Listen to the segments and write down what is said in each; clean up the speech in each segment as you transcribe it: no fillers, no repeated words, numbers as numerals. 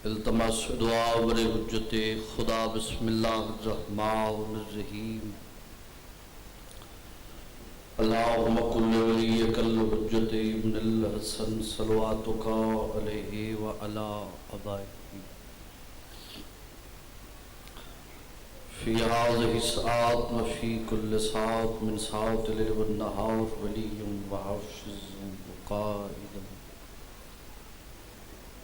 التماس دعا ور حجت خدا بسم اللہ الرحمن الرحیم اللہم کل ولیک الحجت ابن الحسن صلواتک علیہ وعلی آبائہ فی هذه الساعات وفی کل ساعت من ساعت اللیل والنہار ولی وحافظ وقائد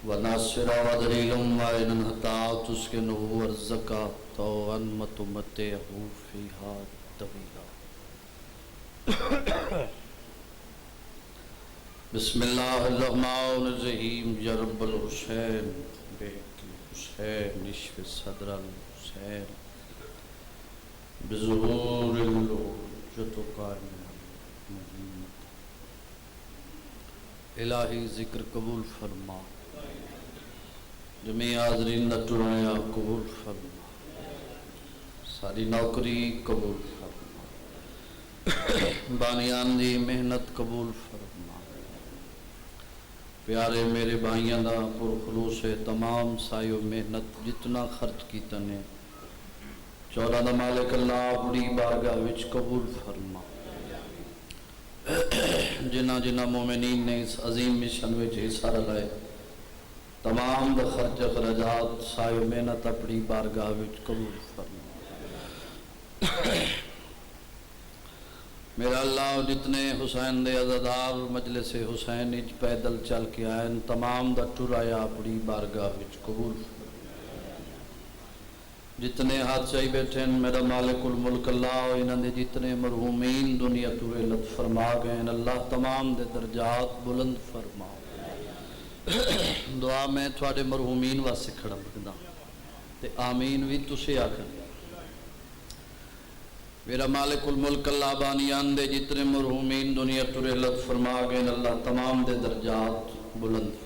وناصر ودلیل وعین حتی تسکنہ ورزکاۃ وانمت متعہ فیہا طویلا بسم اللہ الرحمن الرحیم یا رب الحسین بحق الحسین نشف صدر الحسین بظہور الحجت قائم الہی ذکر قبول فرما جمعی حاضرین نہ ٹرایا قبول فرما ساری نوکری قبول فرما بانیان دی محنت قبول فرما پیارے میرے بھائیاں دا پر خلوص تمام سائیو محنت جتنا خرچ کی تنے چورا دا مالک اللہ اپنی بارگاہ وچ قبول فرما جنہ جنہ مومنین نے اس عظیم مشن وچ حصہ لائے تمام دا خرچ اخراجات سائیو محنت اپنی بارگاہ وچ قبول فرما میرا اللہ جتنے حسین دے عزادار مجلس حسین اج پیدل چل کے آئین تمام دا ٹرایا اپنی بارگاہ وچ قبول فرما جتنے ہاتھ چاہی بیٹھے ہیں میرا مالک الملک اللہ انہوں نے جتنے مرحومین دنیا تو لطف فرما گئے ہیں اللہ تمام دے درجات بلند فرما دعا میں تھوڑے مرحومین واسے کھڑا بکدا تے آمین بھی تسے آکھن میرا مالک الملک اللہ بانیان دے جتنے مرحومین دنیا تو لطف فرما گئے ہیں اللہ تمام دے درجات بلند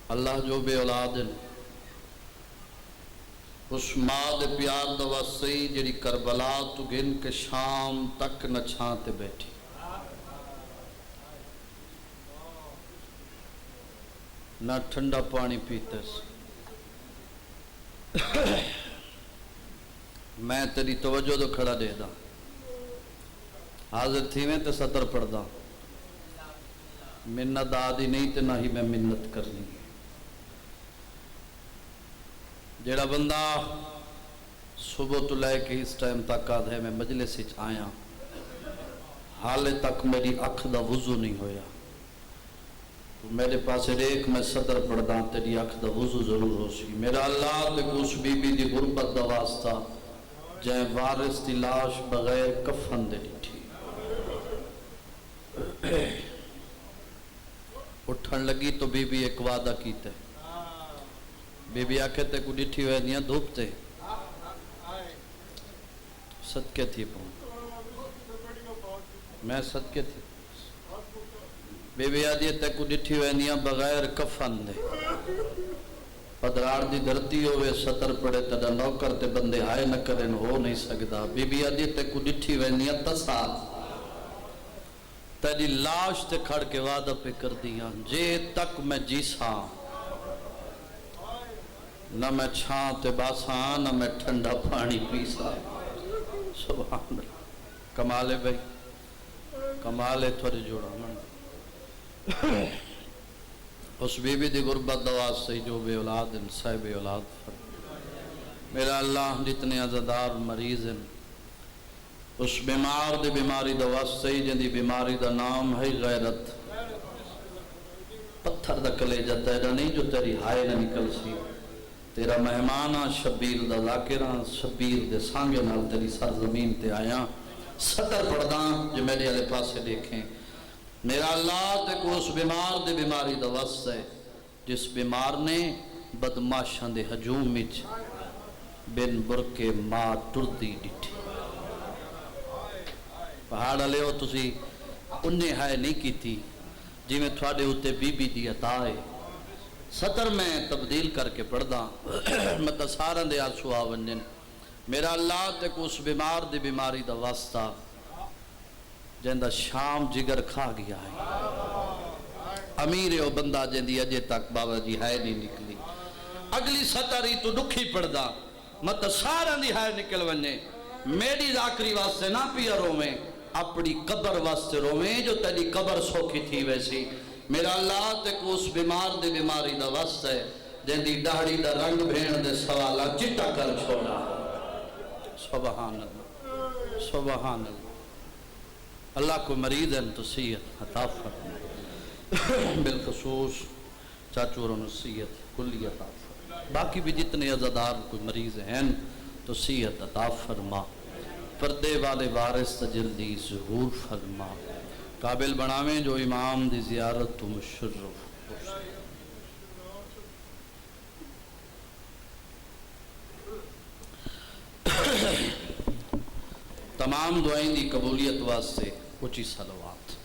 اللہ جو بے اولاد ہیں اس ماں دے پیار دا واسطی جڑی کربلا تو گن کے شام تک نہ چھانتے بیٹھی نہ ٹھنڈا پانی پیتے میں تیری توجہ تو کھڑا دے دا حاضر تھی میں تے سطر پڑھ دا منت آدھی نہیں تے نہ ہی میں منت کرنی جیڑا بندہ صبح تو لے کے اس ٹائم تک آدھ ہے میں مجلس سے آیا حالے تک میری اکھ دا وضو نہیں ہویا میرے پاس ایک میں صدر پڑھ دا تیری اکھ دا وضو ضرور ہو سی میرا اللہ تے اس بی بی دی غربت دا واسطہ جائیں وارث دی لاش بغیر کفن دے ڈٹھی اٹھن لگی تو بی بی ایک وعدہ کیتے بی بی آکھے تے کو ڈٹھی ہوئے دیاں دھوپتے صدقے تھی پہنچ میں صدقے تھی بی بی آدھی تے کو ڈٹھی ہوئے دیاں بغیر کفن دے پدرار دی دھرتی ہوئے سطر پڑے تڑا نوکر تے بندے آئے نہ کرن ہو نہیں سکدا بی بی آدھی تے کو ڈٹھی ہوئے دیاں تسال تیری لاش تے کھڑ کے وعدہ پہ کر دیاں جے تک میں جیساں نہ میں چھان تے باساں نہ میں ٹھنڈا پانی پیسا سبحان اللہ کمالے بھائی کمالے تھوڑے جوڑا من اس بی بی دی غربت دواز سے جو بے اولاد ان صاحب اولاد فرق میرا اللہ جتنے عزدار مریض ہیں اس بیمار دی بیماری دواز سے جن دی بیماری دا نام ہے غیرت پتھر دا کلے جاتا ہے نہیں جو تیری ہائے نہ نکل سی تیرا مہمانہ شبیر دا ذاکران شبیر دے سانگے نال تیری سرزمین تے آیا سطر پڑھداں جو میرے علی پاس سے دیکھیں میرا اللہ تے کو اس بیمار دے بیماری دا وسط ہے جس بیمار نے بدماشاں دے ہجوم وچ بن برکے ماں ٹردی ڈٹھی پہاڑ لے ہو تسی انہیں ہائے نہیں کی تھی جی میں تھوڑے ہوتے بی بی دی عطا ہے سطر میں تبدیل کر کے پڑھ دا مطلب سارا دے آسو آونجن میرا اللہ تے کو اس بیمار دی بیماری دا واسطہ جندہ شام جگر کھا گیا ہے امیر ہے وہ بندہ جندی اجے تک بابا جی ہے نہیں نکلی اگلی سطری تو دکھی پڑدا مت سارا دی ہے نکل ونے میری ذاکری واسطے نہ پیا رویں اپنی قبر واسطے رویں جو تیری قبر سوکھی تھی ویسی میرا اللہ تے کو اس بیمار دے بیماری دا واسطے جندی داڑھی دا رنگ بھین دے سوالا چٹا کر چھوڑا سبحان اللہ سبحان اللہ اللہ کو مریض ہے نصیحت عطا فرمائے بالخصوص چاچور نصیحت کلی عطا فرمائے باقی بھی جتنے عزادار کوئی مریض ہیں نصیحت عطا فرما پردے والے وارث جلدی ظہور فرما قابل بناویں جو امام دی زیارت تو مشرف تمام دعائیں دی قبولیت واسطے اچھی صلوات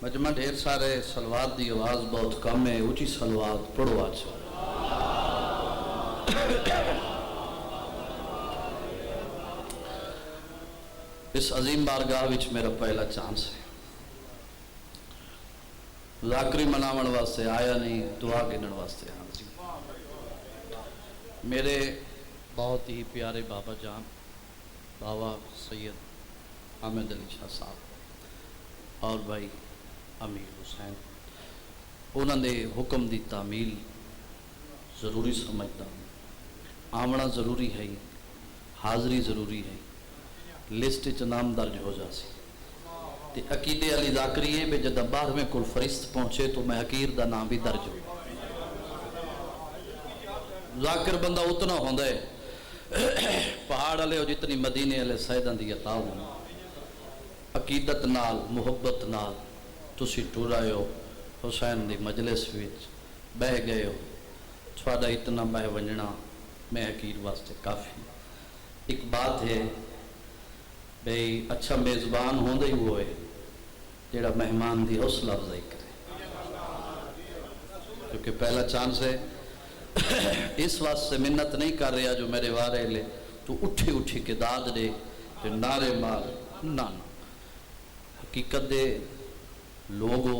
مجمع ڈھیر سارے صلوات دی آواز بہت کم ہے اچھی صلوات پڑھو آج اس عظیم بارگاہ وچ میرا پہلا چانس ہے ذاکری مناون واسطے آیا نہیں دعا گنن واسطے حاضر میرے بہت ہی پیارے بابا جان بابا سید حامد علی شاہ صاحب اور بھائی امیر حسین انہوں نے حکم دی تعمیل ضروری سمجھتا ہوں آمنا ضروری ہے حاضری ضروری ہے لسٹ چ نام درج ہو جاسی تے عقیدے علی ذاکری ہے بے جدہ 12ویں کل فرست پہنچے تو میں حقیر دا نام بھی درج ہو ذاکر بندہ اتنا ہوندہ ہے پہاڑ علیہ ہو جتنی مدینے علیہ سیدان دی عطا ہوں عقیدت نال محبت نال تسی ٹورائے ہو حسین دی مجلس ویچ بہ گئے ہو تھوڑا اتنا بہ ونجنا میں حقیر واسطے کافی ایک بات ہے بھئی اچھا میزبان ہوندے ہی ہوئے جیڑا مہمان دی حوصلہ افزائی کرے کیونکہ پہلا چانس ہے اس واسطے منت نہیں کر رہا جو میرے وارے لے تو اٹھی اٹھی کے داد دے تو نعرے مار نانا حقیقت دے لوگو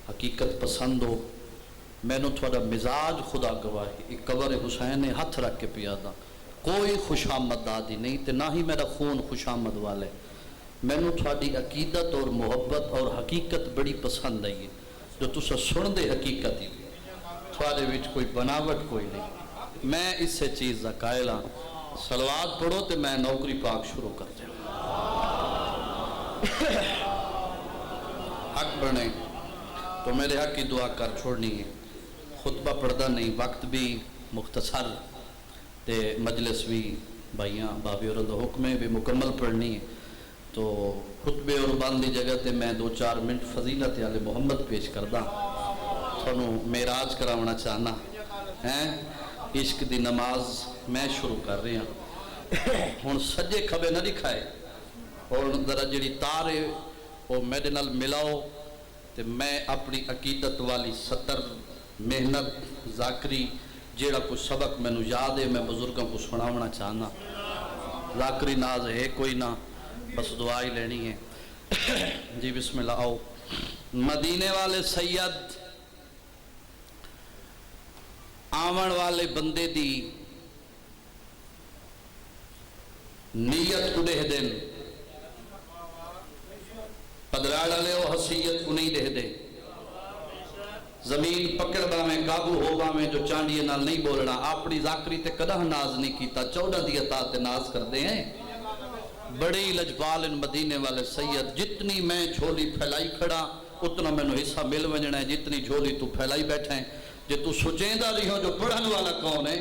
حقیقت پسند ہو میں نے تھوڑا مزاج خدا گواہی ایک قبر حسین نے ہاتھ رکھ کے پیا دا کوئی خوش آمد دادی نہیں تے نہ ہی میرا خون خوش آمد والے میں نے تھوڑی عقیدت اور محبت اور حقیقت بڑی پسند آئی ہے جو تسا سن دے حقیقت ہی تھوڑے وچ کوئی بناوٹ کوئی نہیں میں اس سے چیز دا قائل ہاں صلوات پڑھو تے میں نوکری پاک شروع کر دیں حق بنے تو میرے حق کی دعا کر چھوڑنی ہے خطبہ پڑھدا نہیں وقت بھی مختصر تے مجلس بھی بھائیاں بابی اور حکمیں بھی مکمل پڑھنی ہے تو خطبے اور باندھی جگہ تے میں 2-4 منٹ فضیلت علی محمد پیش کردہ تھانوں معراج کراونا چاہنا ہیں عشق دی نماز میں شروع کر رہی ہوں ہن سجے کھبے نہ دکھائے اور ذرا جڑی تار ہے وہ میرے نال ملاؤ تے میں اپنی عقیدت والی سطر محنت ذاکری جیڑا کچھ سبق میں یاد ہے میں بزرگوں کو سناونا چاہنا ذاکری ناز ہے کوئی نہ بس دعائی لینی ہے جی بسم اللہ آؤ مدینے والے سید آمن والے بندے دی نیت اڑے دن پدراڑ لے او حسیت انہی دے دے زمین پکڑ با میں قابو ہوگا میں جو چانڈیے نال نہیں بولنا اپنی ذاکری تے قدہ ناز نہیں کیتا 14 دی عطا تے ناز کر دے ہیں بڑی لجپال ان مدینے والے سید جتنی میں جھولی پھیلائی کھڑا اتنا میں نو حصہ مل ونجنا ہے جتنی جھولی تو پھیلائی بیٹھے ہیں جے تو سوچیندہ رہی ہو جو پڑھن والا کون ہے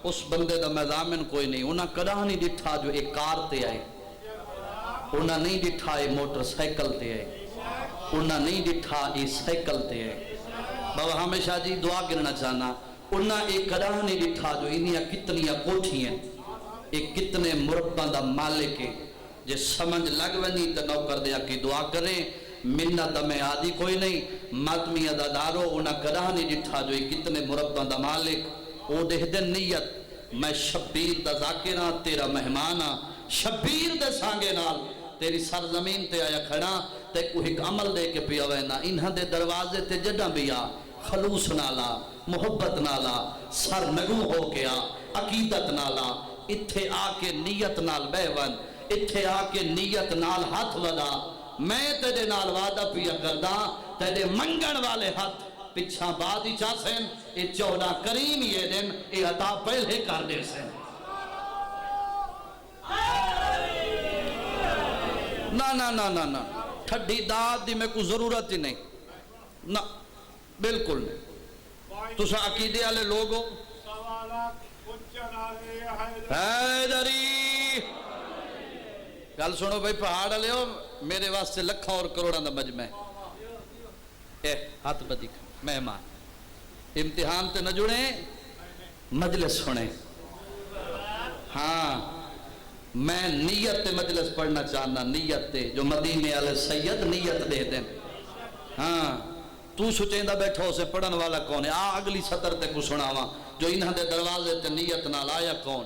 اس بندے دا مضامن کوئی نہیں انہاں قدہ نہیں ڈٹھا جو ایک کار تے آئے انہاں نہیں ڈٹھا ایک موٹر سائیکل تے آئے انہاں نہیں ڈٹھا ایک سائیکل تے آئے بابا ہمیشہ جی دعا گرنا چاہنا انہاں ایک قدہ نہیں ڈٹھا جو انہاں کتنی کوٹھی ہیں ایک کتنے مربع دا مالک ہے جے سمجھ لگ ونی تو نوکر دیا کی دعا کریں منت میں آدھی کوئی نہیں ماتمی ادادارو انہاں قدہ نہیں ڈٹھا جو ایک کتنے مربع دا مالک او دہ دن نیت میں شبیر دا ذاکرہ تیرا مہمانہ شبیر دے سانگے نال تیری سرزمین تے آیا کھڑا تے کو ایک عمل دے کے پیا وینا انہاں دے دروازے تے جڈاں بھی آ خلوص نالا محبت نالا سر نگو ہو کے آ عقیدت نالا اتھے آ کے نیت نال بے ون اتھے آ کے نیت نال ہاتھ ودا میں تیرے نال وعدہ پیا کردا تیرے منگن والے ہاتھ پچھا بعد ہی چاہ سین اے 14 کریم یہ دن اے عطا پہلے کر دے سین نا نا نا نا نا ٹھڈی داد دی میں کو ضرورت ہی نہیں نا بالکل نہیں تو سا عقیدے والے لوگ ہو حیدری گل سنو بھائی پہاڑ والے ہو میرے واسطے لکھاں اور کروڑاں دا مجمع اے ہاتھ بدی مہمان امتحان تے نہ جڑے مجلس سنے ہاں میں نیت تے مجلس پڑھنا چاہنا نیت تے جو مدینے والے سید نیت دے دیں ہاں تو سوچیندہ بیٹھا اسے پڑھن والا کون ہے اگلی سطر تے کو سناواں جو انہاں دے دروازے تے نیت نال آیا کون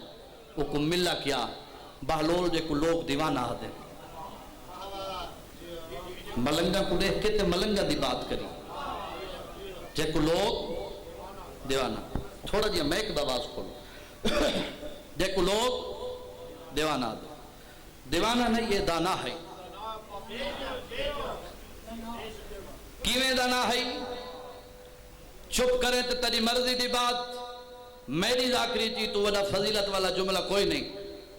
وہ کو ملا کیا بہلول جے کو لوگ دیوانہ دے ملنگا کو دیکھ کے تے ملنگا دی بات کری جے کو لوگ دیوانہ تھوڑا جی میں ایک دواز کھولو جے کو لوگ دیوانہ دے دیوانہ نہیں یہ دانا ہے کیویں دانا ہے چپ کرے تو تیری مرضی دی بات میری ذاکری تھی تو وڈا فضیلت والا جملہ کوئی نہیں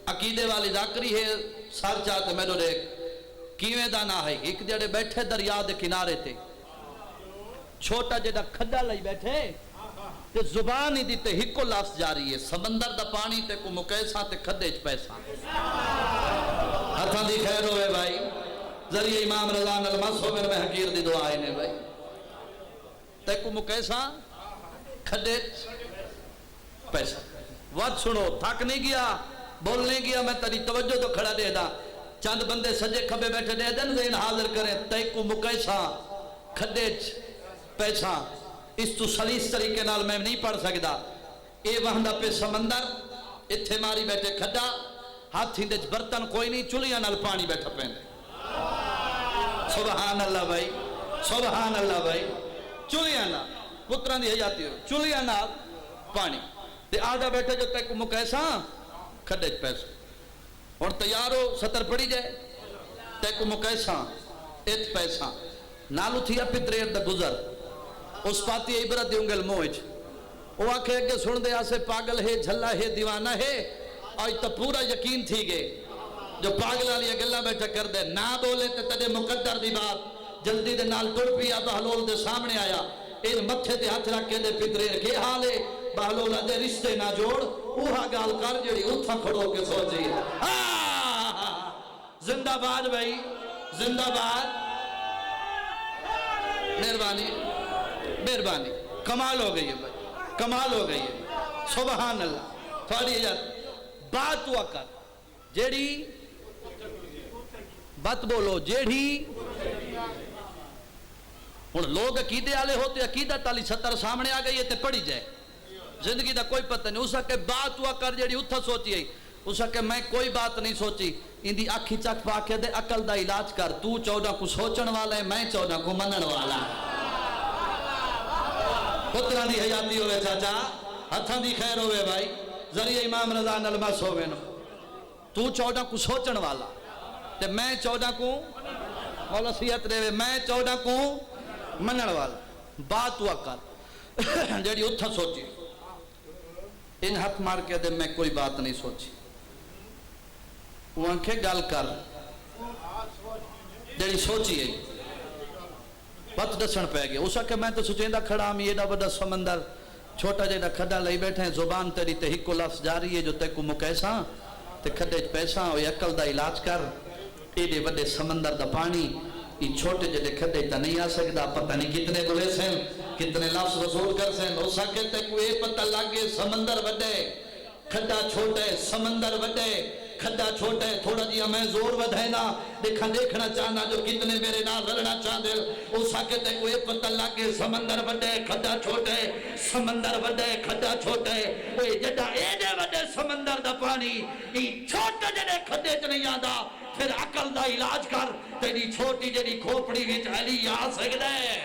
عقیدے والی ذاکری ہے سار چاہتے میں دیکھ کیویں دانا ہے ایک جڑے بیٹھے دریا دے کنارے تے چھوٹا جڑا کھڈا لئی بیٹھے تے زبان ہی دیتے ہکو لفظ جاری ہے سمندر دا پانی تے کو مکیساں تے کھڈے چ پیساں ہتھاں دی خیر ہوئے بھائی ذریعہ امام رضا المصحف میں حقیر دی دعائیں نے بھائی تے کو مکیساں کھڈے پیسہ وقت سنو تھک نہیں گیا بول نہیں گیا میں تیری توجہ تو کھڑا دے دا چند بندے سجے کھبے بیٹھے دے دن ذہن حاضر کریں تے کو مکیساں کھڈے پیسہ اس تو سلیس طریقے نال میں نہیں پڑھ سکتا اے وہندہ پہ سمندر اتھے ماری بیٹھے کھڈا ہاتھ ہی دج برتن کوئی نہیں چلیاں نال پانی بیٹھا پہنے سبحان اللہ بھائی سبحان اللہ بھائی چلیاں نال پتران دی حیاتی ہو چلیاں نال پانی تے آدھا بیٹھے جو تے کو مکیساں کھڈے پیسہ اور تیارو سطر پڑی جائے تے کو مکیساں ایت پیسہ نالو تھیا پتریر دا گزر اس پاتی عبرت دی انگل موج وہ آکھے کہ سن دے آسے پاگل ہے جھلا ہے دیوانہ ہے آج تو پورا یقین تھی گے جو پاگل والی گلا بیٹھا کر دے نہ بولے تے تدے مقدر دی بات جلدی دے نال ٹر پیا بہلول دے سامنے آیا ان متھے تے ہاتھ رکھ کے دے پتریر کے حال ہے بہلول دے رشتے نہ جوڑ اوہا گال کر جڑی اتھا کھڑو کے سوچی زندہ باد بھائی زندہ باد مہربانی مہربانی کمال ہو گئی ہے بھائی کمال ہو گئی ہے سبحان اللہ تھوڑی اجازت بات ہوا کر جیڑی بات بولو جیڑی ہن لوگ عقیدے والے ہوتے عقیدت والی سطر سامنے آ گئی ہے تے پڑھی جائے زندگی دا کوئی پتہ نہیں اسا کہ بات ہوا کر جیڑی اتھا سوچی ہے اسا کہ میں کوئی بات نہیں سوچی اندی آنکھی چک پا کے دے عقل دا علاج کر تو 14 کو سوچن والا ہے میں 14 کو منن والا پتران دی حیاتی ہوئے چاچا ہتھاں دی خیر ہوئے بھائی ذریعہ امام رضا نلمس ہوئے نو تو 14 کو سوچن والا تے میں 14 کو مولا سیحت رہے میں 14 کو منن والا بات ہوا کر جیڑی اتھا سوچی ان ہاتھ مار کے دے میں کوئی بات نہیں سوچی وہ آنکھیں گال کر جیڑی سوچی ہے بات دسن پہ گیا اسا کہ میں تو سوچیندہ کھڑا ہم یہ بڑا سمندر چھوٹا جیڑا کھڈا لئی بیٹھے ہیں زبان تیری تے ہکو لفظ جاری ہے جو تے کو مکیساں تے کھڈے پیساں اور عقل دا علاج کر ایڈے بڑے سمندر دا پانی یہ چھوٹے جیڑے کھڈے تا نہیں آ سکتا پتہ نہیں کتنے بولے سن کتنے لفظ وصول کر سن اسا کہتے کو یہ پتہ لگے سمندر بڑے کھڈا چھوٹے سمندر بڑے کھڈا چھوٹا ہے تھوڑا جی میں زور ودھائنا دیکھنا چاہنا جو کتنے میرے نال رلنا چاہتے ہو سکتے کوئی پتہ لگے سمندر بڑے کھڈا چھوٹا ہے سمندر بڑے کھڈا چھوٹا ہے وہ جڑا ایڈے بڑے سمندر دا پانی یہ چھوٹے جڑے کھڈے چ نہیں آندا پھر عقل دا علاج کر تیری چھوٹی جڑی کھوپڑی وچ علی آ سکدا ہے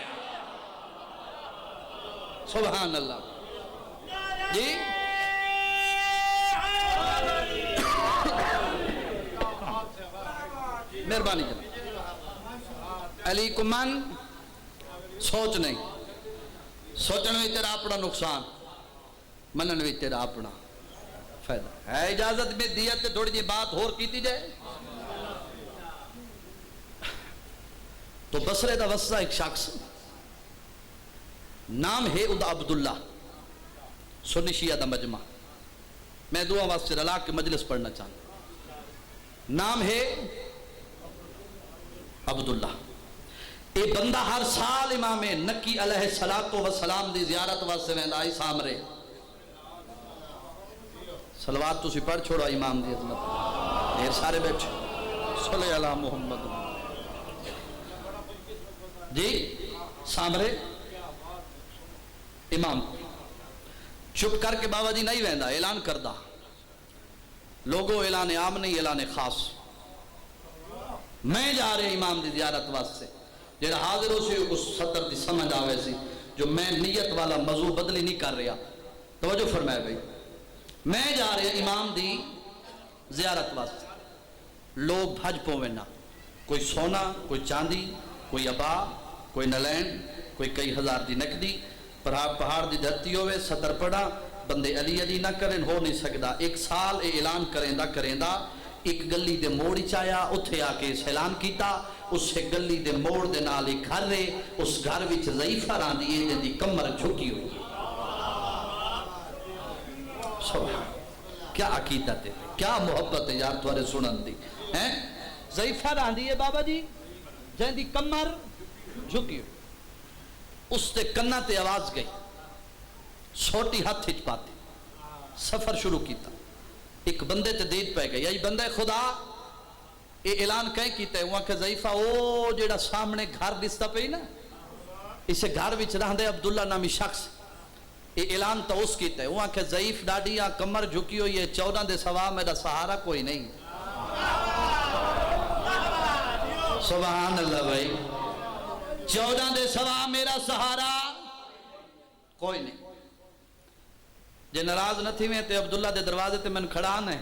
سبحان اللہ جی مہربانی جناب علی کو من سوچ نہیں سوچنے میں تیرا اپنا نقصان منن میں تیرا اپنا فائدہ ہے اجازت میں دیت تھوڑی جی بات اور کیتی جائے تو بصرے دا وسطہ ایک شخص نام ہے ادا عبداللہ سنی شیعہ دا مجمع میں دعا واسطے رلا کے مجلس پڑھنا چاہتا نام ہے عبداللہ اے بندہ ہر سال امام نکی علیہ السلام دی زیارت واسطے ویندا آئی سامرے صلوات تو سی پڑھ چھوڑا امام دی عظمت ڈھیر سارے بیٹھے صلی اللہ محمد جی سامرے امام چپ کر کے بابا جی نہیں ویندا اعلان کردہ لوگوں اعلان عام نہیں اعلان خاص میں جا رہے امام دی زیارت واسطے جڑا حاضر ہو سی اس صدر دی سمجھ آوے سی جو میں نیت والا موضوع بدلی نہیں کر رہا توجہ فرمائے بھائی میں جا رہے امام دی زیارت واسطے لوگ بھج پوینا کوئی سونا کوئی چاندی کوئی عبا کوئی نلین کوئی کئی ہزار دی نقدی پہاڑ دی دھرتی ہوئے صدر پڑا بندے علی علی نہ کریں ہو نہیں سکتا ایک سال اے اعلان کریں دا ایک گلی دے موڑی چایا اتھے آ کے اس اعلان کیتا اس سے گلی دے موڑ دے نال ایک گھر رہے اس گھر وچ ضعیفہ ران دیئے جن دی کمر جھکی ہوئی سبحان کیا عقیدت ہے کیا محبت ہے یار توارے سنن دی ضعیفہ ران دیئے بابا جی جن دی کمر جھکی ہوئی اس تے کنہ تے آواز گئی چھوٹی ہاتھ ہچ پاتے سفر شروع کیتا ایک بندے تے دید پہ گئی یہی بندے خدا اے اعلان کہیں کیتا ہے وہاں کہ ضعیفہ او جیڑا سامنے گھر دستا پہ ہی نا اسے گھر وچ رہ دے عبداللہ نامی شخص اے اعلان تو اس کیتا ہے وہاں کہ ضعیف ڈاڈیاں کمر جھکی ہوئی ہے 14 دے سوا میرا سہارا کوئی نہیں سبحان اللہ بھائی 14 دے سوا میرا سہارا کوئی نہیں جے ناراض نہ تھی میں تے عبداللہ دے دروازے تے من کھڑان ہے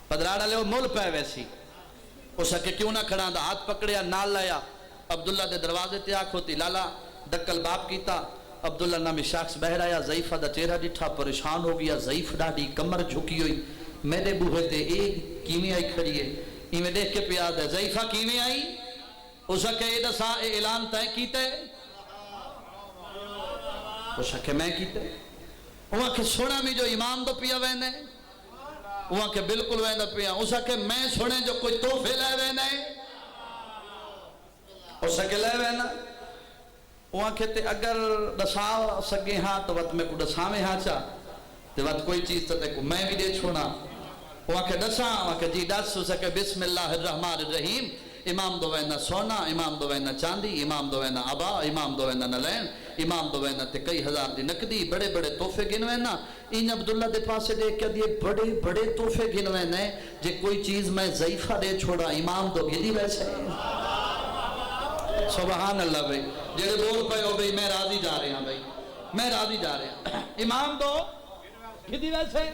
پدراڑا لے وہ مل پہ ویسی اس کے کیوں نہ کھڑان دا ہاتھ پکڑیا نال لایا عبداللہ دے دروازے تے آنکھ ہوتی لالا دکل باپ کیتا عبداللہ نامی شخص بہر آیا ضعیفہ دا چہرہ ڈٹھا پریشان ہو گیا ضعیف ڈاڈی کمر جھکی ہوئی میرے بوہے تے ایک کیویں آئی کھڑی ہے ایویں دیکھ کے پیاد ہے ضعیفہ کیویں آئی اس کے اے دسا اے اعلان تے کیتے اس کے میں کیتے وہاں کہ سونا میں جو امام دو پیا وینے وہاں کہ بالکل وینے پیا اس کے میں سونے جو کوئی توفے لے وینے اس کے لے وینے وہاں کہ تے اگر دسا سگے ہاں تو وقت میں کو دسا میں ہاں چاہ تو وقت کوئی چیز تو تے کو میں بھی دے چھونا وہاں کہ دسا وہاں کہ جی دس اس کے بسم اللہ الرحمن الرحیم امام دو وینا سونا امام دو وینا چاندی امام دو وینا عبا امام دو وینا نلین امام دو وینا تے کئی ہزار دی نقدی بڑے بڑے تحفے گنوینا ان عبداللہ دے پاسے دیکھ کے دیئے بڑے بڑے تحفے گنوینے جے کوئی چیز میں ضعیفہ دے چھوڑا امام دو گلی ویسے سبحان اللہ بھئی جیڑے بول پہ ہو بھئی میں راضی جا رہے ہیں بھئی میں راضی جا رہے ہیں امام دو گلی ویسے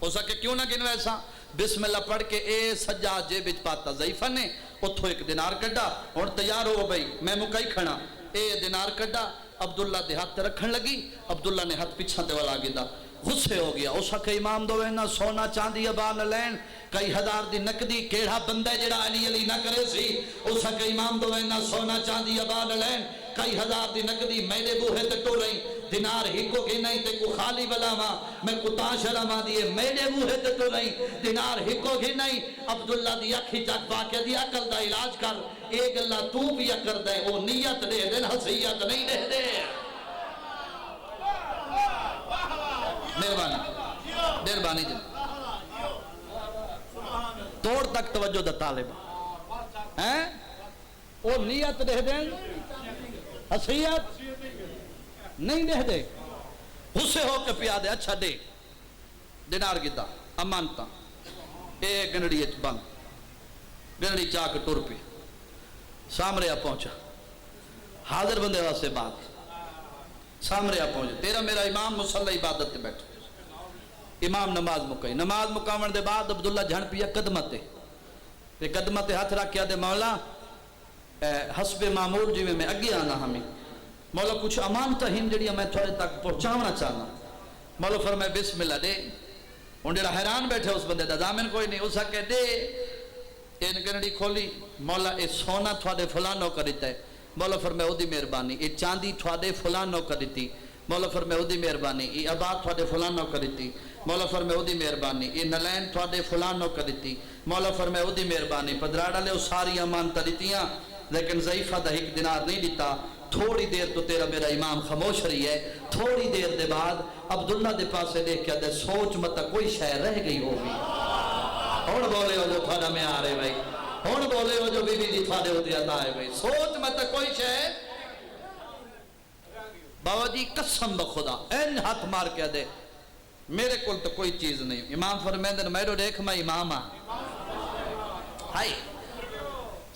ہو سکے کیوں نہ گن ویسا بسم اللہ پڑھ کے اے سجاد جے بچ پاتا ضعیفہ نے اتھو ایک دینار کڈا اور تیار ہو بھئی میں مکئی کھڑا اے دینار کڈا عبداللہ دے ہاتھ رکھن لگی عبداللہ نے ہاتھ پیچھا دے والا گی دا غصے ہو گیا اس کے امام دو وینا سونا چاندی ابا نہ لین کئی ہزار دی نقدی کیڑا بندہ جڑا علی علی نہ کرے سی اس کے امام دو وینا سونا چاندی ابا نہ لین کئی ہزار دی نقدی میرے بوہے تے ٹو رہی دینار ہی کو گی نہیں تے کو خالی بلا ماں میں کو تاشرہ ماں دیئے میرے بوہے تے ٹو رہی دینار ہی کو گی نہیں عبداللہ دی اکھی چک باقی دی عقل دا علاج کر ایک اللہ تو بھی کر دے او نیت دے دن حسیت نہیں دے دے مہربانی مہربانی جن توڑ تک توجہ دا طالب ہیں وہ نیت دے دیں حسیت نہیں دے دے غصے ہو کے پیا دے اچھا دے دینار گتا امانتا اے گنڑی اچ بند گنڑی چاہ کے ٹور پہ سامریا پہنچا حاضر بندے واسے بات سامریا پہنچا تیرا میرا امام مصلی عبادت تے بیٹھا امام نماز مکئی نماز مکاون دے بعد عبداللہ جھن پیا قدمتے تے قدمتے ہاتھ رکھ کیا دے مولا حسب معمول جی میں اگے آنا ہمیں مولا کچھ امانتا ہم جڑی میں تھوڑے تک پہنچاونا چاہنا مولا فرمائے بسم اللہ دے ان جڑا حیران بیٹھے اس بندے دا دامن کوئی نہیں اسا کہ دے این گنڑی کھولی مولا اے سونا تھوڑے فلانو کا دیتا ہے مولا فرمائے او دی مہربانی اے چاندی تھوڑے فلانو کا دیتی مولا فرمائے او دی مہربانی اے آباد تھوڑے فلانو کا دیتی مولا فرمائے او دی مہربانی اے نلین تھوڑے فلانو کا دیتی مولا فرمائے او دی مہربانی پدراڑا لے ساری امانتا دیتیاں لیکن ضعیفہ دا ایک دینار نہیں دیتا تھوڑی دیر تو تیرا میرا امام خاموش رہی ہے تھوڑی دیر دے بعد عبداللہ دے پاسے دیکھ کیا دے سوچ متا کوئی شے رہ گئی ہوگی ہون بولے ہو جو تھوڑا میں آ رہے بھائی ہون بولے ہو جو بی بی دی تھوڑے ہو دیا دائے بھائی سوچ متا کوئی شے بابا جی قسم بخدا این ہاتھ مار کیا دے میرے کل تو کوئی چیز نہیں امام فرمیندن میرے دیکھ میں امام ہائی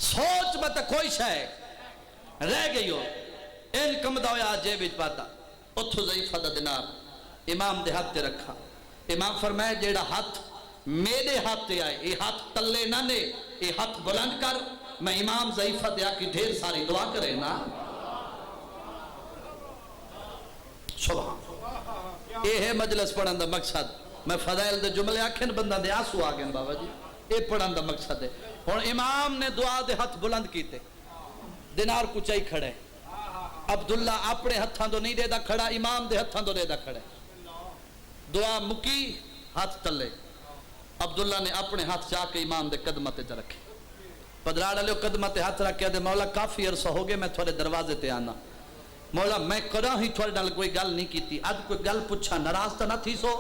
سوچ متا کوئی شے رہ گئی ہو این کم دویا جیب پاتا اتھو ضعیفہ دا دینار امام دے ہاتھ تے رکھا امام فرمائے جیڑا ہاتھ میرے ہاتھ تے آئے یہ ہاتھ تلے نہ نے یہ ہاتھ بلند کر میں امام ضعیفہ دے آکی ڈھیر ساری دعا کرے نا سبحان یہ ہے مجلس پڑھن دا مقصد میں فضائل دے جملے آکھیں بندہ دے آسو آگیں بابا جی یہ پڑھن دا مقصد ہے اور امام نے دعا دے ہاتھ بلند کیتے دینار کچائی کھڑے عبداللہ اپنے ہتھاں تو نہیں دے دا کھڑا امام دے ہتھاں تو دے دا کھڑے دعا مکی ہاتھ تلے عبداللہ نے اپنے ہاتھ چاہ کے امام دے قدمتے جا رکھے پدراڑا لے قدمتے ہاتھ رکھے دے مولا کافی عرصہ ہو گئے میں تھوڑے دروازے تے آنا مولا میں کرا ہی تھوڑے ڈال کوئی گل نہیں کیتی آج کوئی گل پوچھا ناراض تو نہ تھی سو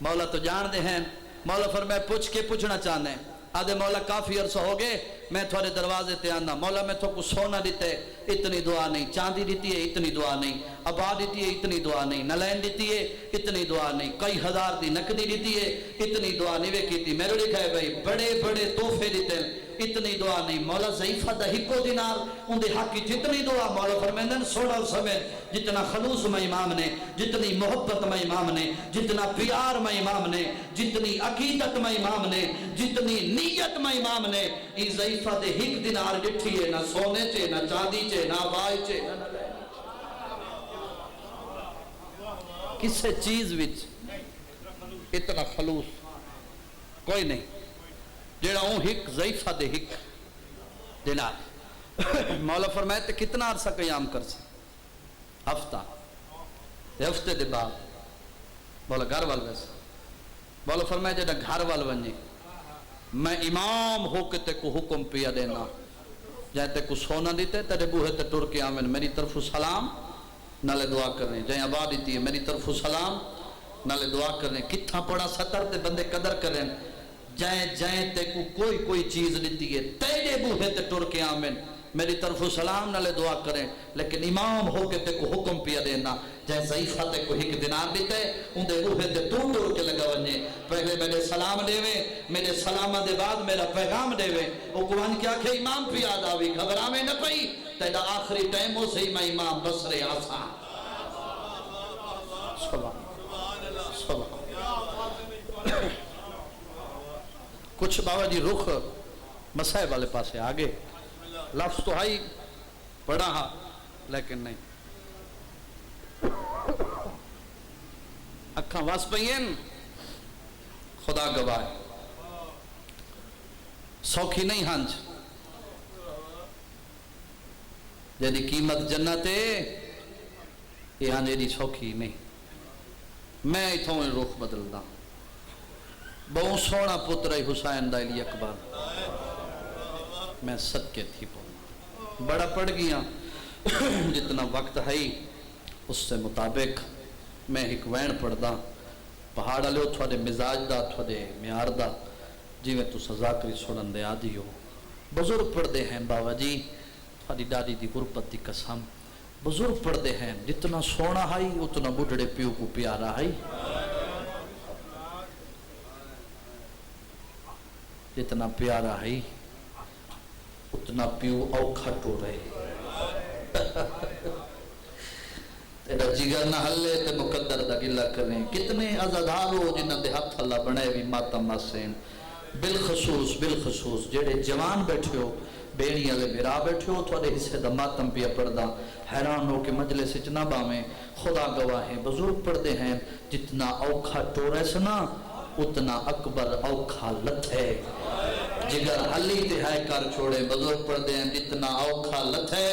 مولا تو جان دے ہیں مولا فرمائے پوچھ کے پوچھنا چاہنے آدھے مولا کافی عرصہ ہو گئے میں تھوڑے دروازے تے آنا مولا میں تو کو سونا دیتے اتنی دعا نہیں چاندی دیتی ہے اتنی دعا نہیں آباد دیتی ہے اتنی دعا نہیں نلین دیتی ہے اتنی دعا نہیں کئی ہزار دی نقدی دیتی ہے اتنی دعا نہیں وے کیتی میرے لکھا ہے بھائی بڑے بڑے تحفے دیتے ہیں اتنی دعا نہیں مولا ضعیفہ دا ہکو دینار ان دے حق کی جتنی دعا مولا فرمیندن سوڑا سمیت جتنا خلوص میں امام نے جتنی محبت میں امام نے جتنا پیار میں امام نے جتنی عقیدت میں امام نے جتنی نیت میں امام نے ای ضعیفہ دے ہک دینار ڈٹھی ہے نہ سونے چے نہ چاندی چے نہ بائی چے نہ لین کسے چیز وچ اتنا خلوص کوئی نہیں جیڑا ہوں ہک ضعیفہ دے ہک دینار مولا فرمائے تے کتنا عرصہ قیام کر سے ہفتہ ہفتے دے بعد مولا گھر وال ویسا مولا فرمائے جیڑا گھر وال ونجے میں امام ہو کے تے کو حکم پیا دینا جائے تے کو سونا دیتے تیرے بوہے تے ٹور کے آمین میری طرف سلام نالے دعا کرنے جائیں آباد دیتی ہے میری طرف سلام نالے دعا کرنے کتھا پڑا سطر تے بندے قدر کریں جائیں تے کو کوئی چیز لیتی ہے تیرے بوہے تے ٹور کے آمین میری طرف سلام نالے دعا کریں لیکن امام ہو کے تے کو حکم پیا دینا جائیں ضعیفہ تے کو ہک دینار دیتے ان دے بوہے تے ٹور کے لگا ونجے پہلے میرے سلام دے وے میرے سلامہ دے بعد میرا پیغام دے وے وہ قرآن کیا کہ امام پی آدھاوی خبرہ میں نہ پئی تیرا آخری ٹائموں سے میں امام بسرے آسا سبحان کچھ بابا جی رخ مسائب والے پاسے آگے لفظ تو ہائی پڑھا ہاں لیکن نہیں اکھاں واس پئین خدا گواہ سوکھی نہیں ہنج جیدی قیمت جنت ہے یہ ہاں جیدی سوکھی نہیں میں اتھوں رخ بدل دا بہت سونا پتر حسین دائلی اکبر میں صدقے تھی پڑھنا بڑا پڑھ گیا جتنا وقت ہے اس سے مطابق میں ایک وین پڑھ دا پہاڑا لے تھوڑے مزاج دا تھوڑے میار دا جی میں تو ذاکری سنن دے آدھی ہو بزرگ پڑھتے ہیں بابا جی تھوڑی ڈاڈی دی غربت دی قسم بزرگ پڑھتے ہیں جتنا سونا ہے اتنا بڈھڑے پیو کو پیارا ہے جتنا پیارا ہے اتنا پیو اوکھا ٹو رہے تیرا جگر نہ ہلے تے مقدر دا گلہ کریں کتنے عزادارو جنہاں دے ہاتھ اللہ بنے بھی ماتم ماسین بالخصوص جڑے جوان بیٹھے ہو بیڑی والے میرا بیٹھے ہو تھوڑے حصے دا ماتم پیا پڑھدا حیران ہو کہ مجلس وچ نہ باویں خدا گواہ ہے بزرگ پڑھتے ہیں جتنا اوکھا ٹورے سنا اتنا اکبر اوکھا لتھے جگر ہلی تے ہے کر چھوڑے بزرگ پڑھتے ہیں جتنا اوکھا لتھے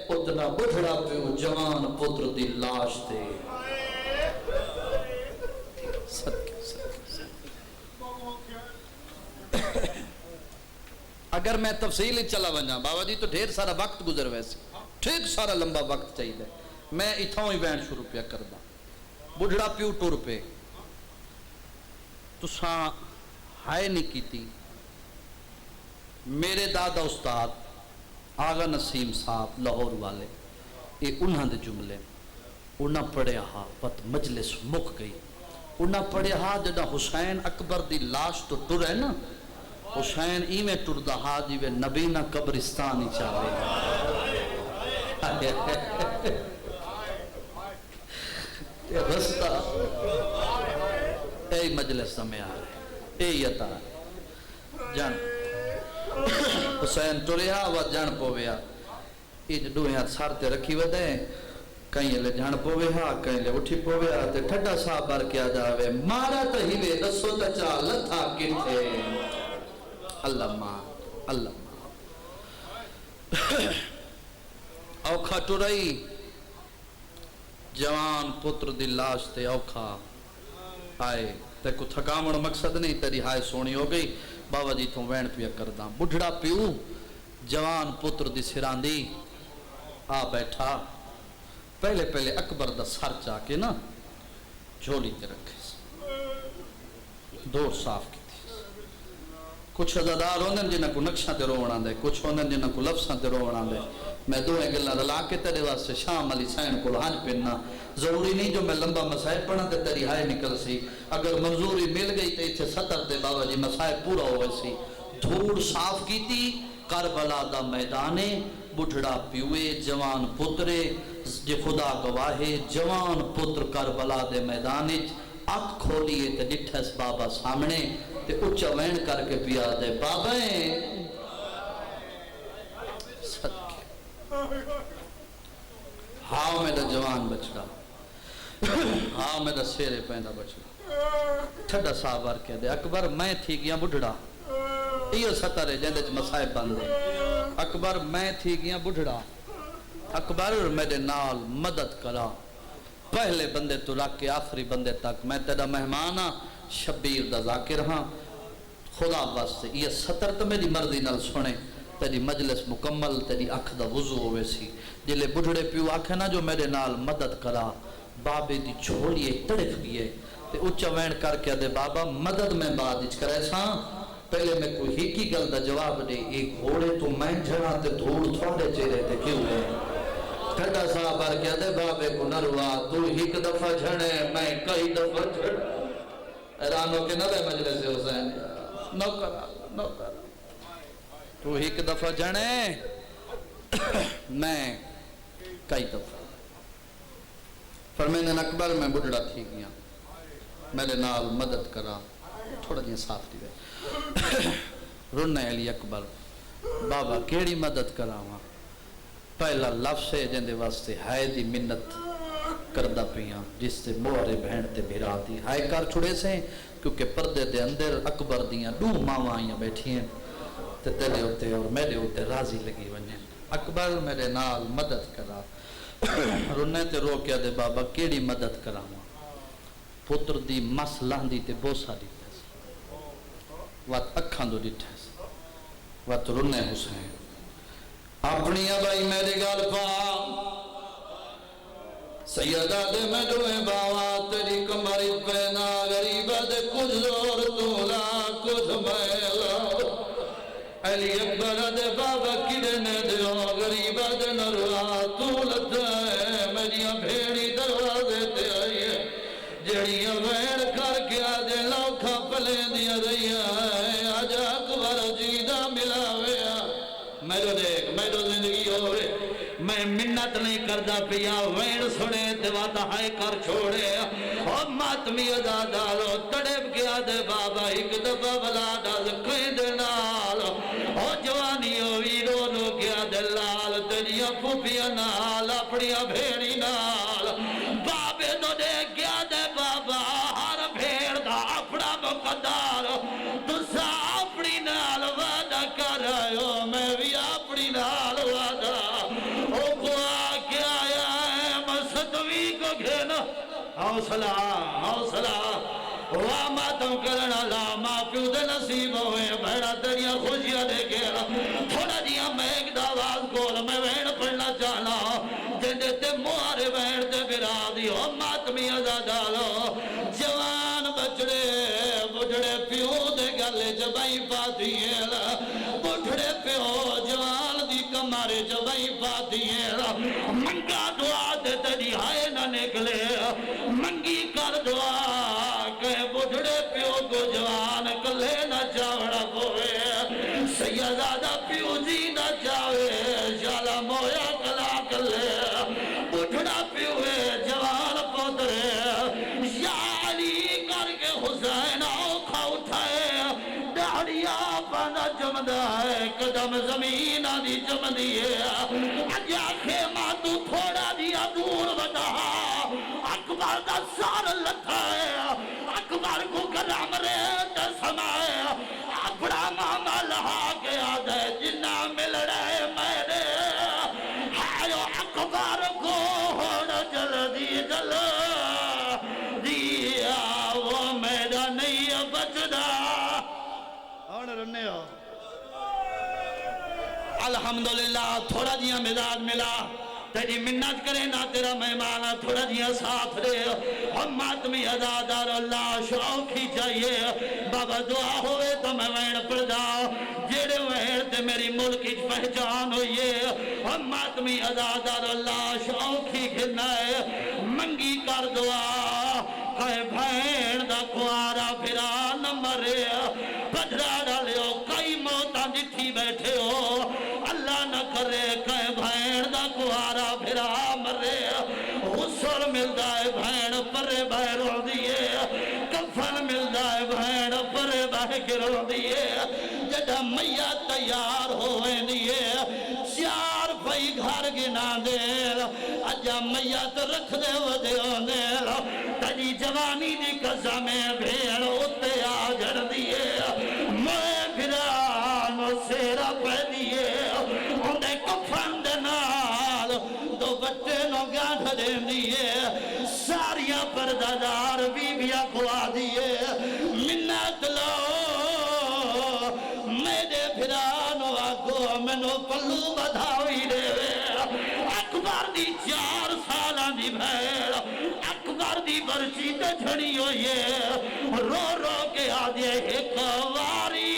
اتنا بڑھڑا پیو جوان پتر دی لاش تے اگر میں تفصیل چلا بنا بابا جی تو ڈھیر سارا وقت گزر ویسے ٹھیک سارا لمبا وقت چاہیے میں اتھاؤں ہی بین شروع پیا کردہ بڑھڑا پیو ٹور پہ تو ساں ہائے نہیں کی تھی میرے دادا استاد آغا نسیم صاحب لاہور والے یہ انہاں دے جملے انہاں پڑھے ہاں پت مجلس مک گئی انہاں پڑھے ہاں جڑا حسین اکبر دی لاش تو ٹر ہے نا حسین ای میں ٹر دا ہاں جی وے نبی نہ قبرستان ہی چاہے رستہ اے مجلس میں آ رہے اے یتا جان حسین ٹریا و جان پویا یہ دوئے ہاتھ سارتے رکھی ودے کہیں لے جان پویا کہیں لے اٹھی پویا تے ٹھڈا صاحب بار کیا جاوے مارا تا ہی وے دسو تا چال تھا کٹھے اللہ ماں اوکھا ٹرائی جوان پتر دی لاش تے اوکھا آئے تے کو تھکامن مقصد نہیں تیری ہائے سونی ہو گئی بابا جی تو وین پیا کردہ بڑھڑا پیو جوان پتر دی سراندی آ بیٹھا پہلے اکبر دا سر چاہ کے نا جھولی تے رکھے دور صاف کی کچھ عزادار ہوندن جنہاں کو نقشہ تے رونا دے کچھ ہوندن جنہاں کو لفظاں تے رونا دے میں دوئے گلہ رلا کے تیرے واسطے شام علی سین کو لحاج پہننا ضروری نہیں جو میں لمبا مسائل پڑھنا تے تیری ہائے نکل سی اگر منظوری مل گئی تے اتھے سطر دے بابا جی مسائل پورا ہوئے سی دھوڑ صاف کی تھی کربلا دا میدانے بڑھڑا پیوے جوان پترے جے خدا گواہے جوان پتر کربلا دے میدانے آنکھ کھولیے تے ڈٹھس بابا سامنے تے اچھا وین کر کے پیا دے بابیں صدقے ہاں میں دا جوان بچڑا ہاں میں دا سیرے پہندا بچڑا ٹھڈا صاحب کہہ دے اکبر میں تھی گیا بڑھڑا یہ ستارے جہندے مسائب بندے اکبر میں تھی گیا بڑھڑا اکبر میرے نال مدد کرا پہلے بندے تو رکھ کے آخری بندے تک میں تیرا مہمان ہاں شبیر دا ذاکر ہاں خدا واسطے یہ ستر تو میری مرضی نال سنے تیری مجلس مکمل تیری اکھ دا وضو ہوئے سی جلے بڑھڑے پیو آکھے نا جو میرے نال مدد کرا بابے دی چھوڑیے تڑف گئے تے اچھا وین کر کے دے بابا مدد میں بعد اچھ کرے ساں پہلے میں کوئی ہی کی گل دا جواب دے ایک گھوڑے تو میں جھڑا تے دھوڑ تھوڑے چہرے تے کیوں ہے ٹھڈا صاحب بار کیا دے بابے کو نروا تو ایک دفعہ جھڑے میں کئی دفعہ جھڑ ایرانوں کے نلے مجلس حسین نوکر تو ایک دفعہ جھڑے میں کئی دفعہ فرمین اکبر میں بڑھڑا تھی گیا میرے نال مدد کرا تھوڑا جی صاف دی گئے رنہ علی اکبر بابا کیڑی مدد کرا ہوا پہلا لفظ ہے جندے واسطے ہائے دی منت کردہ پیاں جس سے موہرے بہن تے بھیرا دی ہائے کار چھوڑے سے کیونکہ پردے دے اندر اکبر دیاں دو ماں آئیاں بیٹھی ہیں تے تیرے ہوتے اور میرے ہوتے راضی لگی ونجیں اکبر میرے نال مدد کرا رنے تے رو کیا دے بابا کیڑی مدد کرا ہوا پتر دی مس لاندی تے بوسا دیتا ہے وات اکھاں دو دیتا ہے وات رنے حسین اپنی ابائی میرے گال پا سیدہ دے میں دوئے باوا تیری کمری پینا غریبہ دے کچھ زور تولا کچھ میں نروا تو لتا ہے میری بھیڑی دروازے تے آئی ہے جڑیاں وین کر کے آدھے لوکھا پلے دیا رہیا ہے آج اکبر جیدہ ملاویا میرے دیکھ میرے زندگی ہوئے میں منت نہیں کردہ پیا وین سنے دیواتا ہائے کر چھوڑے اور ماتمی ادا ڈالو تڑپ کے آدھے بابا ایک دفعہ بلا ڈال کہیں دے نال اور جوانی ہوئی رونو کے آدھے لال تیریا پھوپیا نال اپنیا بھیڑی نال بابے تو دے کے آدھے بابا ہر بھیڑ دا اپنا مقدار تسا اپنی نال وعدہ کر رہے ہو میں بھی اپنی نال وعدہ او کو آکے آیا ہے مستوی کو گھینا حوصلہ حوصلہ واہ ماتم کرنا لا ماں پیو دے نصیب ہوئے بھیڑا تیریا خوشیاں دے گیا تھوڑا جیا میں ایک داواز کول میں وین پڑھنا چاہنا جن دیتے موارے وین دے برا دیو ماتمی ازا ڈالو جوان بچڑے بڑھڑے پیو دے گلے جبائی پاتی ہے بڑھڑے پیو جوان دی کمارے جبائی پاتی ہے منگا دعا دے تیری ہائے نہ نکلے منگی کر دعا کہ بڑھڑے پیو کو جوان کلے نہ چاوڑا پوے سیدادہ پیو جی نہ چاوے شالا مویا کلا کلے بڑھڑا پیوے جوان پوترے یا علی کر کے حسین آوکھا اٹھائے داڑیا پانا جمدہ ہے قدم زمین آدھی جمدی ہے اجا خیمہ تو تھوڑا دیا دور بنا اکبر دا سار لتھا ہے اکبر کو کرام ریت سمائے اپنا ماما لہا کے آدھے جنہ مل رہے میرے ہائیو اکبر کو ہونا جلدی جل دیا وہ میرا نہیں بچنا اور رنے ہو الحمدللہ تھوڑا جیا مزاج ملا تیری منت کرے نہ تیرا مہمانہ تھوڑا جیا ساتھ دے ہم ماتمی ازادار اللہ شوق ہی چاہیے بابا دعا ہوئے تو میں وین پڑ جاؤ جیڑے وین تے میری ملک کی پہچان ہوئیے ہم ماتمی ازادار اللہ شوق ہی کھنا ہے منگی کر دعا کہے بھین دا کوارا پھرا نہ مرے پدھرا ڈالے ہو کئی موتاں جتھی بیٹھے ہو اللہ نہ کرے کہے بھین دا کوارا پھرا مرے غسل ملدا ہے بھین پرے بہ رو دیے کفن ملدا ہے بھین پرے بہ کے رو دیے جدہ میاں تیار ہوئے دیے چار پئی گھر گنا دے اجا میاں تو رکھ دے ودے ہونے تجی جوانی دی قسم بھیڑ اتے آ جڑ دیے میں پھرانو سیرا پہ دیے اندے کفن دے نال دو بچے نو گانٹھ دے دیے ساریاں پردادار بی بیا کھوا دیے منت لو میرے پھرانو آگو منو پلو بدھاوی دے اکبر دی 4 سالان دی بھیڑ اکبر دی برچی تے جھڑی ہوئیے رو رو کے آدھے ایک واری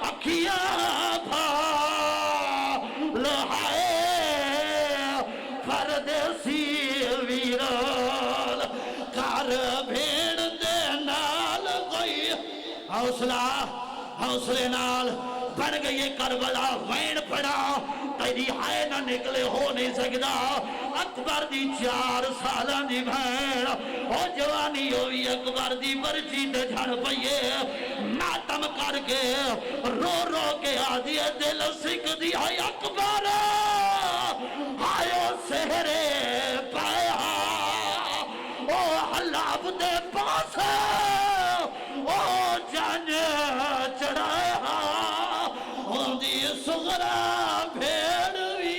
اکھیا بھا لہائے پردیسی ویرال کار بھیڑ دے نال کوئی حوصلہ حوصلے نال بڑھ گئی کربلا وین پڑا تیری ہائے نہ نکلے ہو نہیں سکتا اکبر دی 4 سالان دی بھین او جوانی ہوئی اکبر دی برچی تے جھڑ پئیے ماتم کر کے رو رو کے آدھی دل سکھ دی ہے اکبر آئیو سہرے پایا او حلاب دے پاس او جان چڑھایا ہوندی سغرا بھیڑوی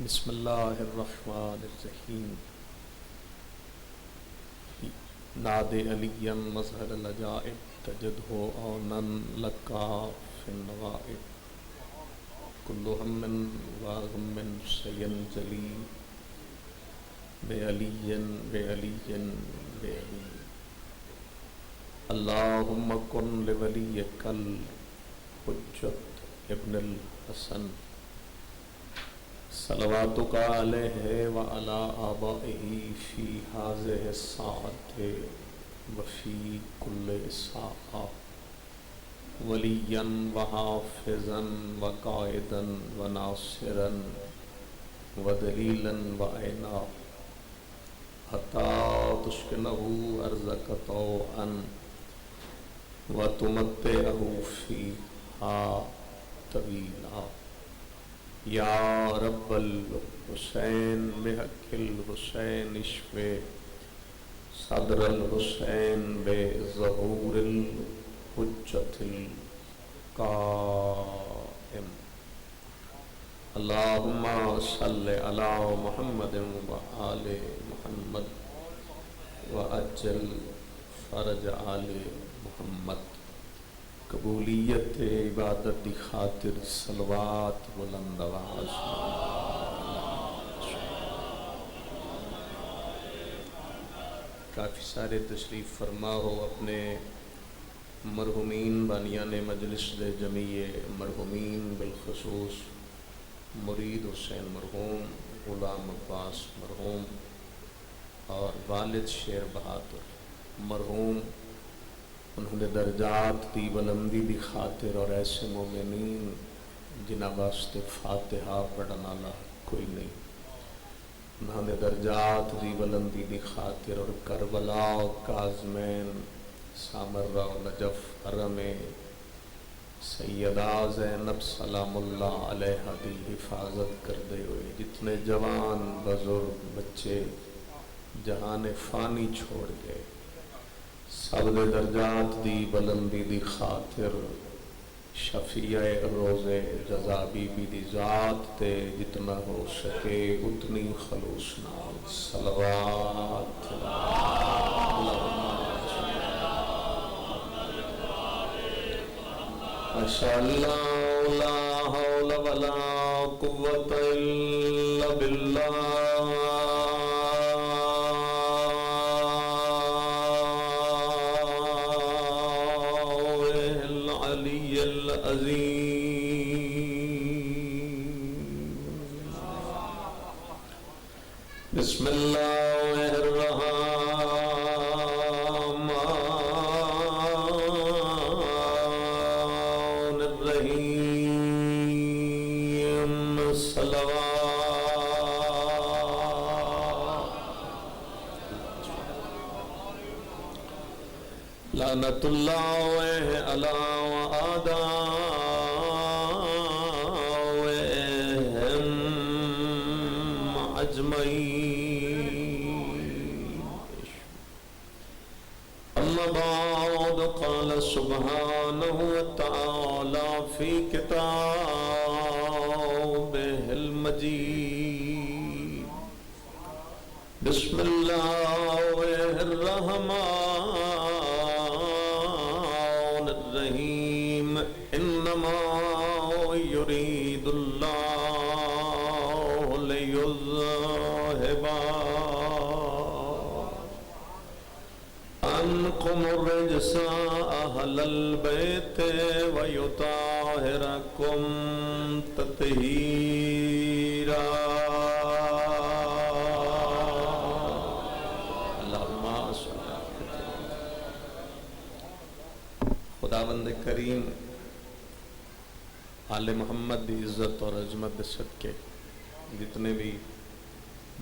بسم اللہ الرحمن الرحیم نادے علیم مظہر العجائب تجدہ آنن لکا فی النوائب کل ہم وغم سینجلی بے علی بے علی بے علی اللہم کن لولیک الحجت ابن الحسن صلواتک علیہ وعلی آبائہ فی ہذہ الساعۃ وفی کل ساعہ ولیاً وحافظاً وقائداً وناصراً ودلیلاً وعینا حتی تسکنہ ارضک طوعاً وتمتعہ فیہا طویلا یا رب الحسین بحق الحسین اشف صدر الحسین بظہور الحجت القائم اللہم صلی علی محمد وآل محمد وعجل فرج آل محمد قبولیت عبادت دی خاطر صلوات بلند آواز کافی سارے تشریف فرما ہو اپنے مرحومین بانیان مجلس دے جمیع مرحومین بالخصوص مرید حسین مرحوم غلام عباس مرحوم اور والد شیر بہادر مرحوم انہوں نے درجات دی بلندی دی خاطر اور ایسے مومنین جنہاں واسطے فاتحہ پڑھنا والا کوئی نہیں انہوں نے درجات دی بلندی دی خاطر اور کربلا کاظمین سامرہ و نجف حرم سیدہ زینب سلام اللہ علیہ دی حفاظت کردے ہوئے جتنے جوان بزرگ بچے جہان فانی چھوڑ گئے سب دے درجات دی بلندی دی خاطر شفیع روز جزا بی بی دی ذات تے جتنا ہو سکے اتنی خلوص نال صلوات ماشاءاللہ لا حول ولا قوة الا باللہ العلی العظیم بسم اللہ الرحمن الرحیم صلوات لعنت اللہ علی اعدائهم اجمعین اما بعد قال سبحانہ وتعالی فی کتابہ المجید بسم اللہ الرحمن الرحیم انما یرید اللہ لیذہب عنکم الرجس اہل البیت ویطہرکم تطہیرا خداوند کریم آل محمد دی عزت اور عظمت صدقے جتنے بھی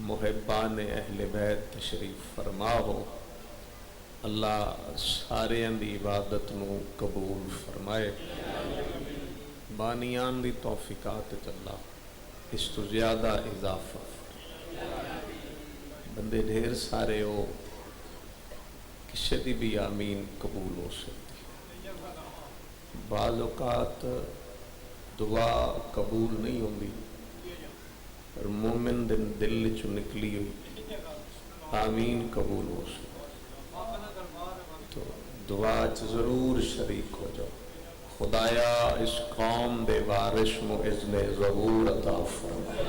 محبان اہل بیت تشریف فرما ہو اللہ سارے دی عبادت نو قبول فرمائے بانیان دی توفیقات اللہ اس تو زیادہ اضافہ بندے ڈھیر سارے ہو کسی دی بھی آمین قبول ہو سکتی بعض اوقات دعا قبول نہیں ہوگی اور مومن دل چو نکلی ہوئی آمین قبول ہو سکتی تو دعا ضرور شریک ہو جاؤ خدایا اس قوم دے وارث مو اذن ظہور عطا فرما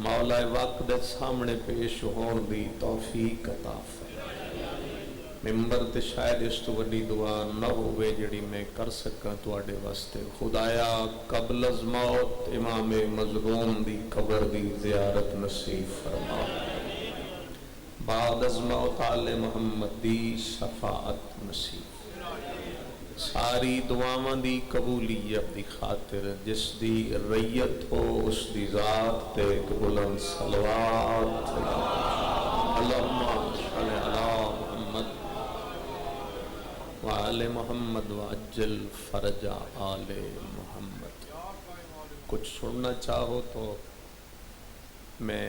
مولا وقت دے سامنے پیش ہون دی توفیق عطا فرما ممبر تے شاید اس تو وڈی دعا نہ ہوئے جڑی میں کر سکاں تواڈے واسطے. خدایا قبل از موت امام مظلوم دی قبر دی زیارت نصیب فرما. بعد از موت آل محمد دی شفاعت نصیب. ساری دعاواں دی قبولیت دی خاطر جس دی ریت ہو اس دی ذات تے ایک بلند صلوات. اللہم صلی علی محمد وآل محمد وعجل فرج آل محمد. کچھ سننا چاہو تو میں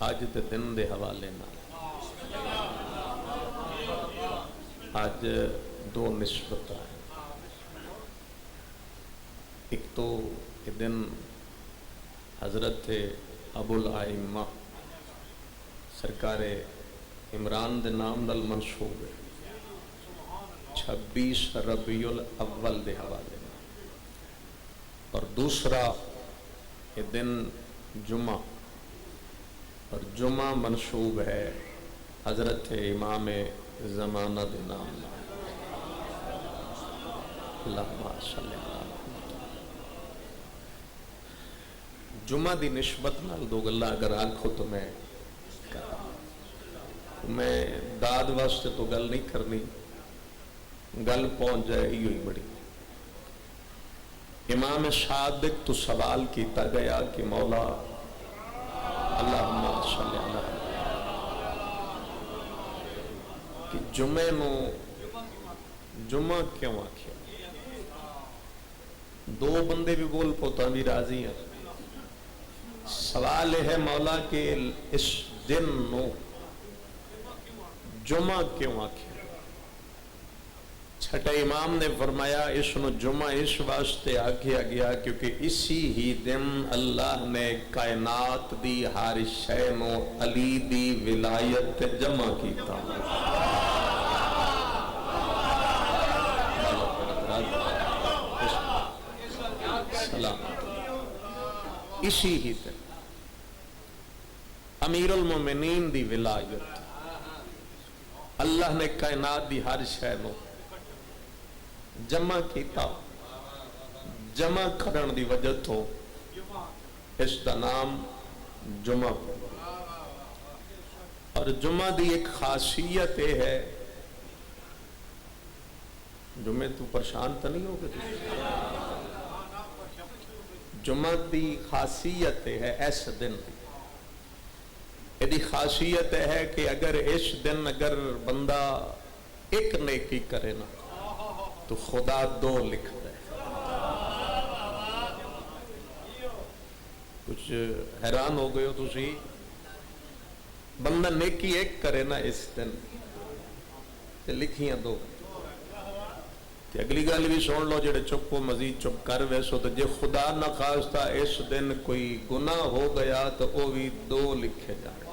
آج دے دن دے حوالے نہ آج دو نسبت ہیں. ایک تو یہ دن حضرت ابو الائمہ سرکار عمران دے نام نال منسوب ہے 26 ربیع الاول دے حوالے میں. اور دوسرا یہ دن جمعہ اور جمعہ منسوب ہے حضرت امام زمانہ دے نام نال. اللہم صلی علی محمد. جمعہ دی نسبت نال دو گلاں اگر آکھو تو میں داد واسطے تو گل نہیں کرنی, گل پہنچ جائے ہی بڑی. امام صادق تو سوال کیتا گیا کہ مولا اللہم صلی علی کہ جمعے نو جمعہ کیوں آکھیا؟ دو بندے بھی بول پوتا بھی راضی ہیں. سوال ہے مولا کہ اس دن نو جمعہ کیوں آکھیا؟ چھٹے امام نے فرمایا اس نو جمعہ اس واسطے آکھیا گیا کیونکہ اسی ہی دن اللہ نے کائنات دی ہر شے نو علی دی ولایت جمع کیتا. اسی ہی دن امیر المومنین دی ولایت اللہ نے کائنات دی ہر شے نو جمع کیتا. جمع کرن دی وجہ تو اس دا نام جمعہ. اور جمعہ دی ایک خاصیت یہ ہے, جمعے تو پریشان تو نہیں ہوگے تو جمعہ دی خاصیت ہے اس دن دی. یہ خاصیت ہے کہ اگر اس دن اگر بندہ ایک نیکی کرے نا تو خدا دو لکھ دے. کچھ حیران ہو گئے ہو تسی, بندہ نیکی ایک کرے نا اس دن تے لکھیاں دو. اگلی گل بھی سن لو, جڑے چپ کو مزید چپ کر ویسو تو جے خدا نہ خواستہ اس دن کوئی گناہ ہو گیا تو وہ بھی دو لکھے جائیں.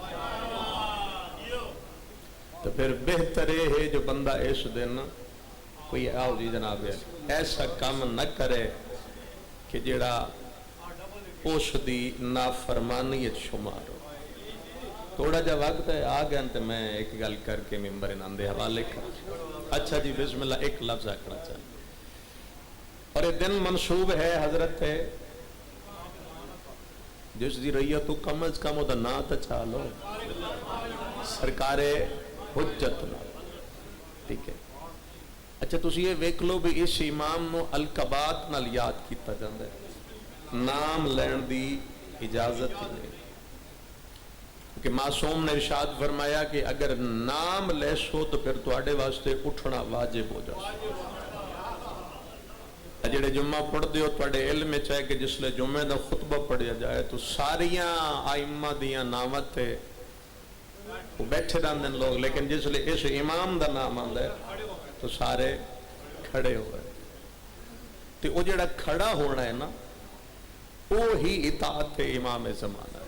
تو پھر بہتر ہے جو بندہ اس دن کوئی آؤ جی جناب ایسا کام نہ کرے کہ جڑا اس دی نافرمانی شمار ہو. تھوڑا جا وقت ہے آ گیا تو میں ایک گل کر کے ممبر انہوں دے حوالے کر. اچھا جی بسم اللہ ایک لفظ آکھنا چاہیے. اور یہ دن منصوب ہے حضرت ہے جس دی ریت تو کم از کم دا نا تا چالو سرکار حجت نا. ٹھیک ہے. اچھا تسی یہ ویکھ لو بھی اس امام نو القبات نال یاد کیتا جاندا ہے, نام لین دی اجازت نہیں. کہ معصوم نے ارشاد فرمایا کہ اگر نام لے سو تو پھر تواڈے واسطے اٹھنا واجب ہو جائے. جڑے جمعہ پڑھ دیو تواڈے علم میں چاہے کہ جس لے جمعے دا خطبہ پڑھیا جائے تو ساریاں آئمہ دیاں نامت ہے وہ بیٹھے رہندے لوگ, لیکن جس لے اس امام دا نام آندا ہے تو سارے کھڑے ہو گئے. تو وہ جڑا کھڑا ہونا ہے نا وہ ہی اطاعت امام زمانہ ہے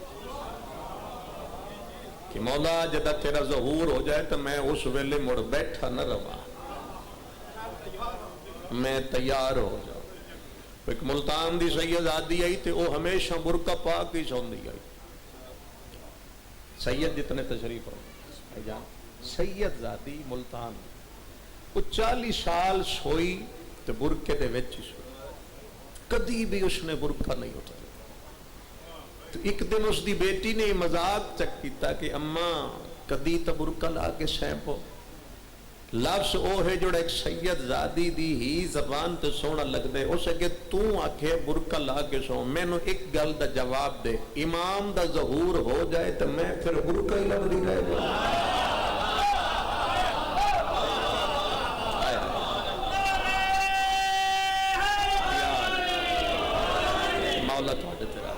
کہ مولا جدہ تیرا ظہور ہو جائے تو میں اس ویلے مڑ بیٹھا نہ رہا, میں تیار ہو جاؤں. ایک ملتان دی سید آدھی آئی تے وہ ہمیشہ برقع پاک ہی سوندی آئی. سید جتنے تشریف ہو سید زادی ملتان وہ 40 سال سوئی تو برکے دے وچ سوئی کدی بھی اس نے برکہ نہیں اتارا تو ایک دن اس دی بیٹی نے مذاق چک کیتا کہ اماں کدی تو برکہ لا کے سینپو لفظ او ہے جوڑا ایک سید زادی دی ہی زبان تے سونا لگ دے اسے کہ تو آکھے برکہ لا کے سو میں نو ایک گل دا جواب دے امام دا ظہور ہو جائے تو میں پھر برکہ ہی لگ دی رہے جائے مولا تھوڑے تیرا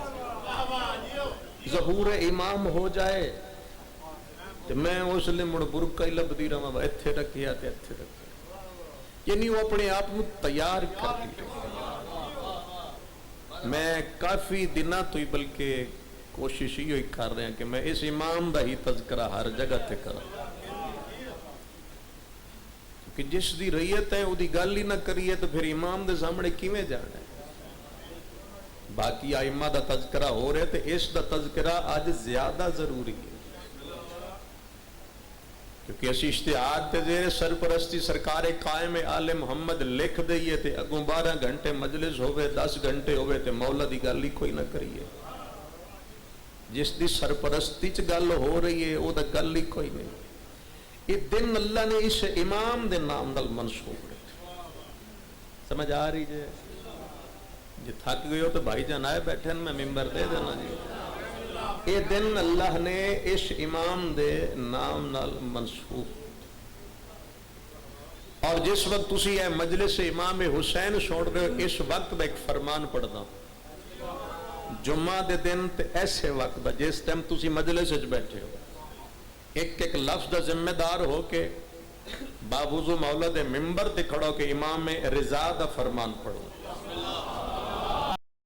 ظہور امام ہو جائے تو میں اس لئے مڑ برکہ ہی لب دی رہا ایتھے رکھیا تے ایتھے رکھیا یعنی وہ اپنے آپ کو تیار کر دی میں کافی دنہ تو ہی بلکہ کوشش ہی کر رہے ہیں کہ میں اس امام دا ہی تذکرہ ہر جگہ تے کرا کہ جس دی ریت ہے وہ دی گل ہی نہ کریے تو پھر امام دے سامنے کیویں جانا ہے باقی ائمہ دا تذکرہ ہو رہے تھے اس دا تذکرہ آج زیادہ ضروری ہے کیونکہ اسی اشتہار تے زیر سرپرستی سرکار قائم آل محمد لکھ دئیے تے اگوں 12 گھنٹے مجلس ہوئے 10 گھنٹے ہوئے تے مولا دی گل ہی کوئی نہ کریے جس دی سرپرستی چ گل ہو رہی ہے وہ دا گل ہی کوئی نہیں یہ دن اللہ نے اس امام دے نام نال منسوب رکھا سمجھ آ رہی جے جی تھک گئے ہو تو بھائی جان آئے بیٹھے میں ممبر دے دینا جی یہ دن اللہ نے اس امام دے نام نال منسوب اور جس وقت تسی اے مجلس امام حسین سن رہے ہو اس وقت میں ایک فرمان پڑھتا جمعہ دے دن تے ایسے وقت دا جس ٹائم تسی مجلس وچ بیٹھے ہو ایک ایک لفظ دا ذمہ دار ہو کے بابوزو مولا دے ممبر تے کھڑو کہ امام رضا دا فرمان پڑھو